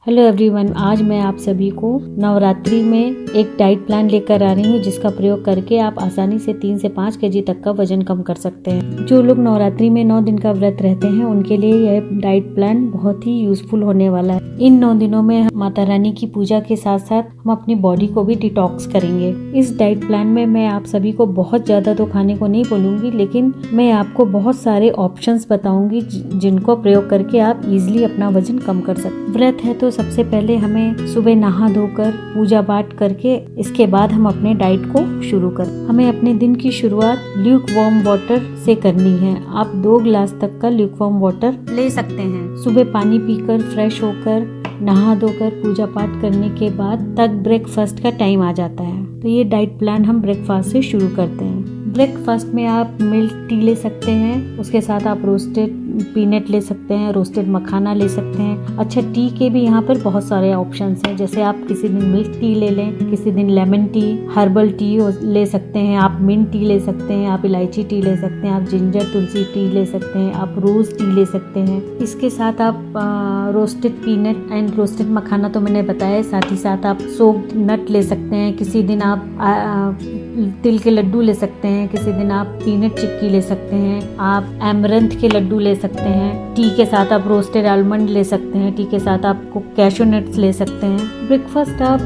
Hello everyone, आज मैं आप सभी को नवरात्रि में एक डाइट प्लान लेकर आ रही हूँ जिसका प्रयोग करके आप आसानी से 3 से 5 केजी तक का वजन कम कर सकते हैं। जो लोग नवरात्रि में 9 दिन का व्रत रहते हैं उनके लिए यह डाइट प्लान बहुत ही यूजफुल होने वाला है। इन 9 दिनों में हम माता रानी की पूजा के साथ साथ हम अपनी बॉडी को भी डिटॉक्स करेंगे। इस डाइट प्लान में मैं आप सभी को बहुत ज्यादा तो खाने को नहीं बोलूंगी, लेकिन मैं आपको बहुत सारे ऑप्शंस बताऊंगी जिनको प्रयोग करके आप इजिली अपना वजन कम कर सकते। व्रत है तो सबसे पहले हमें सुबह नहा धोकर पूजा पाठ करके इसके बाद हम अपने डाइट को शुरू कर। हमें अपने दिन की शुरुआत ल्यूक वार्म वाटर से करनी है। आप 2 ग्लास तक का ल्यूक वार्म वाटर ले सकते हैं। सुबह पानी पीकर फ्रेश होकर नहा धोकर पूजा पाठ करने के बाद तक ब्रेकफास्ट का टाइम आ जाता है। तो ये डाइट प्लान हम ब्रेकफास्ट से शुरू करते हैं। ब्रेकफास्ट में आप मिल्क टी ले सकते हैं, उसके साथ आप रोस्टेड पीनट ले सकते हैं, रोस्टेड मखाना ले सकते हैं। अच्छा, टी के भी यहाँ पर बहुत सारे ऑप्शंस हैं, जैसे आप किसी दिन मिल्क टी ले लें, किसी दिन लेमन टी, हर्बल टी ले सकते हैं, आप मिंट टी ले सकते हैं, आप इलायची टी ले सकते हैं, आप जिंजर तुलसी टी ले सकते हैं, आप रोज टी ले सकते हैं। इसके साथ आप रोस्टेड पीनट एंड रोस्टेड मखाना तो मैंने बताया, साथ ही साथ आप सोक्ड नट ले सकते हैं। किसी दिन आप तिल के लड्डू ले सकते हैं, किसी दिन आप पीनट चिक्की ले सकते हैं, आप एमरंथ के लड्डू ले सकते हैं। टी के साथ आप रोस्टेड आलमंड ले सकते हैं, टी के साथ आप कैशू नट्स ले सकते हैं। ब्रेकफास्ट आप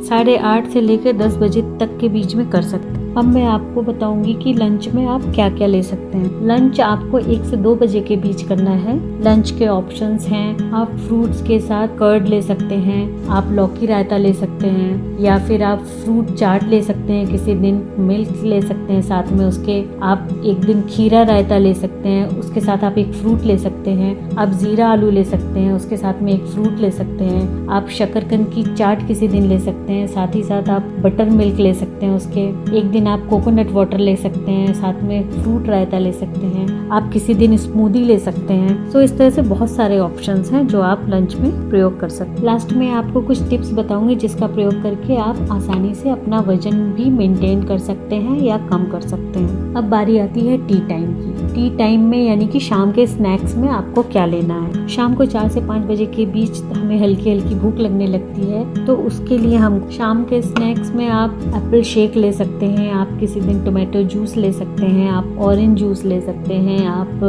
8:30 से लेकर 10 बजे तक के बीच में कर सकते हैं। अब मैं आपको बताऊंगी कि लंच में आप क्या क्या ले सकते हैं। लंच आपको 1 से 2 बजे के बीच करना है। लंच के ऑप्शंस हैं, आप फ्रूट्स के साथ कर्ड ले सकते हैं, आप लौकी रायता ले सकते हैं, या फिर आप फ्रूट चाट ले सकते हैं। किसी दिन मिल्क ले सकते हैं, साथ में उसके आप एक दिन खीरा रायता ले सकते हैं, उसके साथ आप एक फ्रूट ले सकते हैं। आप जीरा आलू ले सकते हैं, उसके साथ में एक फ्रूट ले सकते हैं। आप शकरकंद की चाट किसी दिन ले सकते हैं, साथ ही साथ आप बटर मिल्क ले सकते हैं। उसके एक दिन आप कोकोनट वाटर ले सकते हैं, साथ में फ्रूट रायता ले सकते हैं। आप किसी दिन स्मूदी ले सकते हैं। सो इस तरह से बहुत सारे ऑप्शंस हैं जो आप लंच में प्रयोग कर सकते हैं। लास्ट में आपको कुछ टिप्स बताऊंगी जिसका प्रयोग करके आप आसानी से अपना वजन भी मेंटेन कर सकते हैं या कम कर सकते हैं। अब बारी आती है टी टाइम की। टी टाइम में यानी कि शाम के स्नैक्स में आपको क्या लेना है। शाम को 4 से 5 बजे के बीच हमें हल्की हल्की भूख लगने लगती है, तो उसके लिए हम शाम के स्नैक्स में आप एप्पल शेक ले सकते हैं, आप किसी दिन टोमेटो जूस ले सकते हैं, आप ऑरेंज जूस ले सकते हैं, आप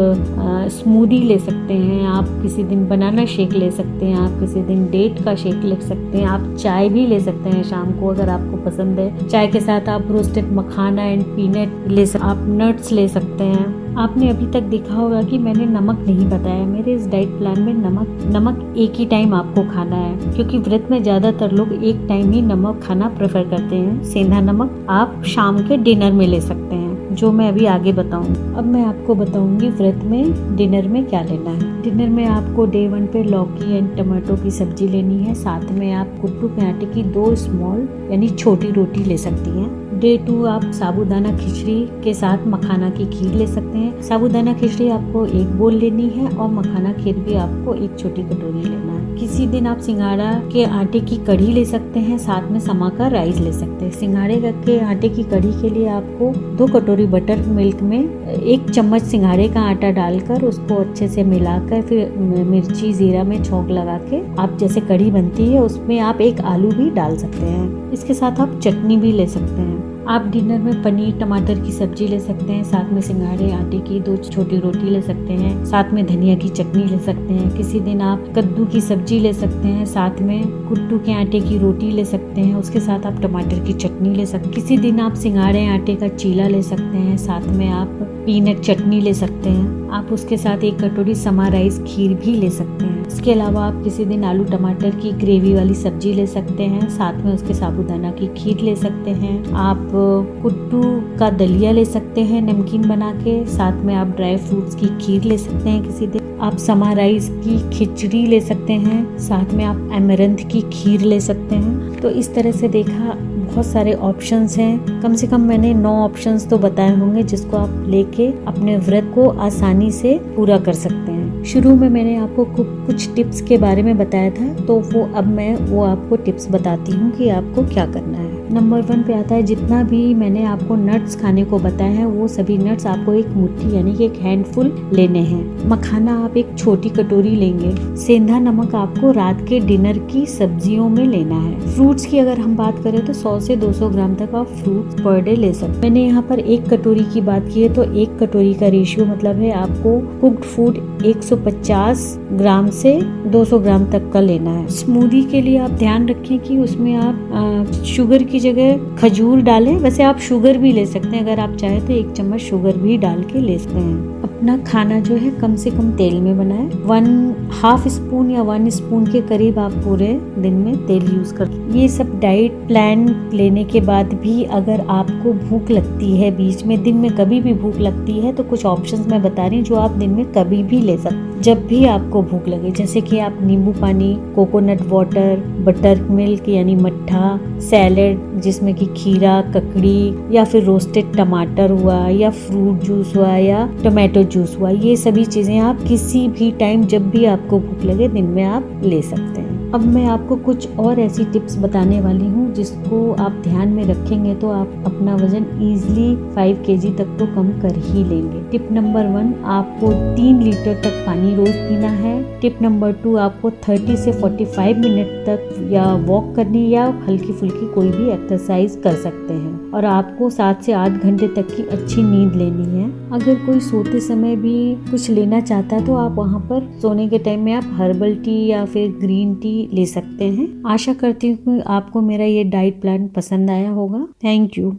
स्मूदी ले सकते हैं, आप किसी दिन बनाना शेक ले सकते हैं, आप किसी दिन डेट का शेक ले सकते हैं, आप चाय भी ले सकते हैं शाम को अगर आपको पसंद है। चाय के साथ आप रोस्टेड मखाना एंड पीनट ले सकते, आप नट्स ले सकते हैं। आपने अभी तक देखा होगा कि मैंने नमक नहीं बताया। मेरे इस डाइट प्लान में नमक एक ही टाइम आपको खाना है, क्योंकि व्रत में ज्यादातर लोग एक टाइम ही नमक खाना प्रेफर करते हैं। सेंधा नमक आप शाम के डिनर में ले सकते हैं, जो मैं अभी आगे बताऊंगी। अब मैं आपको बताऊंगी व्रत में डिनर में क्या लेना है। डिनर में आपको डे 1 पे लौकी एंड टमाटो की सब्जी लेनी है, साथ में आप कुट्टू के आटे की 2 स्मॉल यानी छोटी रोटी ले सकती हैं। डे 2 आप साबूदाना खिचड़ी के साथ मखाना की खीर ले सकते हैं। साबूदाना खिचड़ी आपको 1 बोल लेनी है और मखाना खीर भी आपको 1 छोटी कटोरी लेना है। किसी दिन आप सिंघाड़ा के आटे की कढ़ी ले सकते हैं, साथ में समा का राइस ले सकते हैं। सिंघाड़े के आटे की कढ़ी के लिए आपको 2 कटोरी बटर मिल्क में 1 चम्मच सिंघाड़े का आटा डालकर उसको अच्छे से मिलाकर फिर मिर्ची जीरा में छौंक लगा के आप जैसे कढ़ी बनती है उसमें आप 1 आलू भी डाल सकते हैं। इसके साथ आप चटनी भी ले सकते हैं। आप डिनर में पनीर टमाटर की सब्जी ले सकते हैं, साथ में सिंघाड़े आटे की 2 छोटी रोटी ले सकते हैं, साथ में धनिया की चटनी ले सकते हैं। किसी दिन आप कद्दू की सब्जी ले सकते हैं, साथ में कुट्टू के आटे की रोटी ले सकते हैं, उसके साथ आप टमाटर की चटनी ले सकते हैं। किसी दिन आप सिंघाड़े आटे का चीला ले सकते हैं, साथ में आप पीनट चटनी ले सकते हैं। आप उसके साथ 1 कटोरी समा राइस खीर भी ले सकते हैं। इसके अलावा आप किसी दिन आलू टमाटर की ग्रेवी वाली सब्जी ले सकते हैं, साथ में उसके साबूदाना की खीर ले सकते हैं। आप कुट्टू का दलिया ले सकते हैं नमकीन बना के, साथ में आप ड्राई फ्रूट्स की खीर ले सकते हैं। किसी दिन आप समा राइस की खिचड़ी ले सकते हैं, साथ में आप एमरंथ की खीर ले सकते हैं। तो इस तरह से देखा बहुत सारे ऑप्शंस हैं। कम से कम मैंने 9 ऑप्शंस तो बताए होंगे जिसको आप लेके अपने व्रत को आसानी से पूरा कर सकते हैं। शुरू में मैंने आपको कुछ टिप्स के बारे में बताया था, तो अब मैं आपको टिप्स बताती हूँ कि आपको क्या करना है। नंबर 1 पे आता है, जितना भी मैंने आपको नट्स खाने को बताया है वो सभी नट्स आपको एक मुट्ठी यानी कि एक हैंडफुल लेने हैं। मखाना आप एक छोटी कटोरी लेंगे। सेंधा नमक आपको रात के डिनर की सब्जियों में लेना है। फ्रूट्स की अगर हम बात करें तो 100 से 200 ग्राम तक आप फ्रूट्स पर डे ले सकते हैं। मैंने यहाँ पर एक कटोरी की बात की है तो एक कटोरी का रेशियो मतलब है आपको कुक्ड फूड 150 ग्राम से 200 ग्राम तक का लेना है। स्मूदी के लिए आप ध्यान रखें कि उसमें आप शुगर की जगह खजूर डालें। वैसे आप शुगर भी ले सकते हैं, अगर आप चाहें तो 1 चम्मच शुगर भी डाल के ले सकते हैं। अपना खाना जो है कम से कम तेल में बनाएं। 1/2 स्पून या 1 स्पून के करीब आप पूरे दिन में तेल यूज कर। ये सब डाइट प्लान लेने के बाद भी अगर आपको भूख लगती है, बीच में दिन में कभी भी भूख लगती है, तो कुछ ऑप्शंस मैं बता रही हूँ जो आप दिन में कभी भी ले सकते हैं जब भी आपको भूख लगे। जैसे कि आप नींबू पानी, कोकोनट वाटर, बटर मिल्क यानी मट्ठा, सैलेड जिसमें कि खीरा, ककड़ी या फिर रोस्टेड टमाटर हुआ या फ्रूट जूस हुआ या टोमेटो जूस हुआ, ये सभी चीजें आप किसी भी टाइम जब भी आपको भूख लगे दिन में आप ले सकते हैं। अब मैं आपको कुछ और ऐसी टिप्स बताने वाली हूँ जिसको आप ध्यान में रखेंगे तो आप अपना वजन इजीली 5 kg तक तो कम कर ही लेंगे। टिप नंबर 1, आपको 3 लीटर तक पानी रोज पीना है। टिप नंबर 2, आपको 30 से 45 मिनट तक या वॉक करनी या हल्की फुल्की कोई भी एक्सरसाइज कर सकते हैं। और आपको 7 से 8 घंटे तक की अच्छी नींद लेनी है। अगर कोई सोते समय भी कुछ लेना चाहता है तो आप वहाँ पर सोने के टाइम में आप हर्बल टी या फिर ग्रीन टी ले सकते हैं। आशा करती हूँ कि आपको मेरा ये डाइट प्लान पसंद आया होगा। Thank you.